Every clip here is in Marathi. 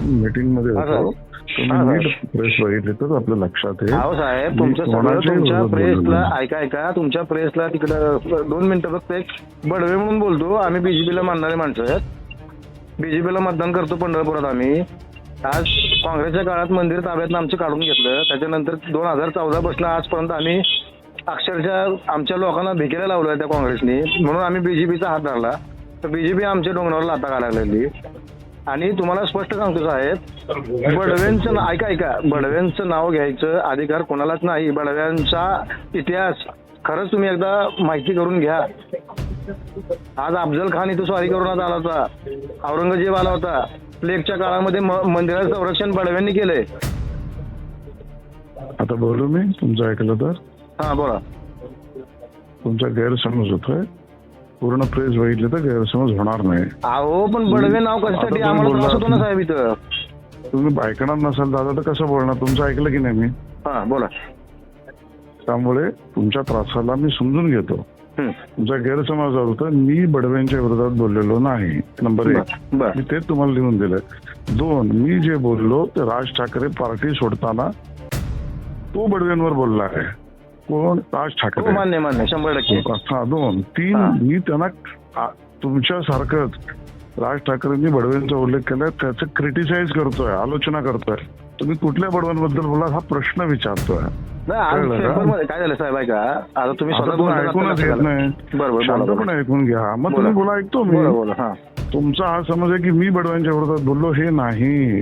मीटिंग मध्ये हा होतो. साहेब. तुम्ही नीट प्रेस बघितली तर आपलं लक्षात येईल. अहो साहेब, मी तुमचं सगळं कोणाच्याही तुमच्या विरोधात बोललेलो प्रेसला नाही. ऐका तुमच्या प्रेसला तिकडं 2 मिनिटं फक्त एक बडवे म्हणून बोलतो. आम्ही बीजेपीला मानणारे माणसं आहेत. बीजेपीला मतदान करतो पंढरपुरात आम्ही. आज काँग्रेसच्या काळात मंदिर ताब्यातनं आमचं काढून घेतलं. त्याच्यानंतर 2014 पासून आजपर्यंत आम्ही अक्षरशः आमच्या लोकांना भिकेला लावलं त्या काँग्रेसनी, म्हणून आम्ही बीजेपीचा हात धरला. तर बीजेपी आमच्या डोंगरावर लाथा घालायला लागली. आणि तुम्हाला स्पष्ट सांगतो साहेब, बडव्यांचं ऐका बडव्यांचं नाव घ्यायचं अधिकार कोणालाच नाही. बडव्यांचा इतिहास खरंच तुम्ही एकदा माहिती करून घ्या. आज अफजल खान इथं स्वारी करून आला होता, औरंगजेब आला होता. प्लेगच्या काळामध्ये मंदिराचं संरक्षण बडव्यांनी केलंय. आता बोलू मी तुमचं ऐकलं तर? हा बोला. तुमचा गैरसमज होतोय. पूर्ण प्रेस बघितली तर गैरसमज होणार नाही. अहो पण बडवे नाव कशासाठी? आम्हाला त्रास होतो ना साहेब इथं. तुम्ही ऐकणार नसाल दादा तर कसं बोलणार? तुमचं ऐकलं की नाही मी? हा बोला. त्यामुळे तुमच्या त्रासाला मी समजून घेतो. तुमचा गैरसमज होता. मी बडव्यांच्या विरोधात बोललेलो नाही. नंबर 1 मी तेच तुम्हाला लिहून दिलंय. 2 मी जे बोललो ते राज ठाकरे पार्टी सोडताना तो बडव्यांवर बोलला आहे. कोण? राज ठाकरे. मान्य 100%. हा 2 3 मी त्यांना तुमच्यासारखंच राज ठाकरेंनी बडव्यांचा उल्लेख केलाय, त्याचं क्रिटिसाइज करतोय, आलोचना करतोय. तुम्ही कुठल्या बडव्यांबद्दल बोला हा प्रश्न विचारतोय. काय झालं साहेब ऐका, आता तुम्ही ऐकूनच येत नाही. शांतपणे ऐकून घ्या, मग तुम्ही बोला, ऐकतो मी. तुमचा हा समज आहे की मी बडव्यांच्या विरोधात बोललो, हे नाही.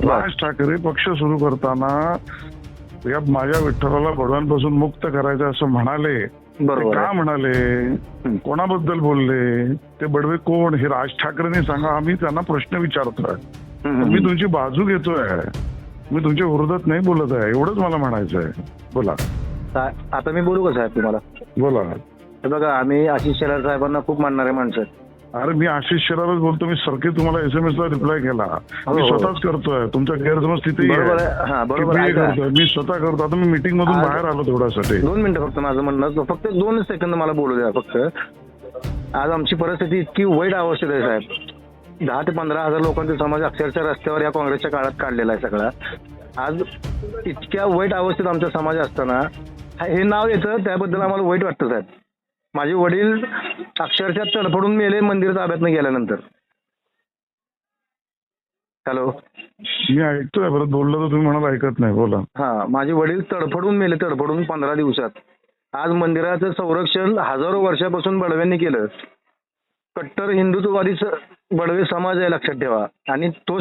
राज ठाकरे पक्ष सुरू करताना या माझ्या विठ्ठलाला बडव्यांपासून मुक्त करायचं असं म्हणाले. का म्हणाले? कोणाबद्दल बोलले? ते बडवे कोण हे राज ठाकरेंनी सांगा. आम्ही त्यांना प्रश्न विचारतोय. मी तुमची बाजू घेतोय. मी तुमच्या विरोधात नाही बोलत आहे. एवढंच मला म्हणायचं आहे. बोला. आता मी बोलू का साहेब तुम्हाला? बोला. बघा, आम्ही आशिष शेलार साहेबांना खूप मानणारे माणसं आहेत. अरे मी आशिष शेलारच बोलतो. मी सरकी तुम्हाला SMS ला रिप्लाय केला. मी स्वतःच करतोय. तुमचा गैरसमज तिथेही करतोय. मी स्वतः करतो. आता मी मीटिंग मधून बाहेर आलो तेवढ्यासाठी. 2 मिनिटं फक्त माझं म्हणणं, फक्त 2 सेकंद मला बोलू द्या फक्त. आज आमची परिस्थिती इतकी वाईट अवस्थेत आहे साहेब. 10 ते 15 हजार लोकांचा समाज अक्षरशः रस्त्यावर या काँग्रेसच्या काळात काढलेला आहे सगळा. आज इतक्या वाईट अवस्थेत आमचा समाज असताना हे नाव येतं, त्याबद्दल आम्हाला वाईट वाटतं साहेब. माझे वडील अक्षरशः तडफडून मेले मंदिर ताब्यातनं गेल्यानंतर. हॅलो, मी ऐकतोय. परत बोललो तर तुम्ही म्हणाला ऐकत नाही. बोला. हा, माझे वडील तडफडून मेले, 15 दिवसात. आज मंदिराचं संरक्षण हजारो वर्षापासून बडव्यांनी केलं. कट्टर हिंदुत्ववादी बडवे समाज आहे, लक्षात ठेवा. आणि तो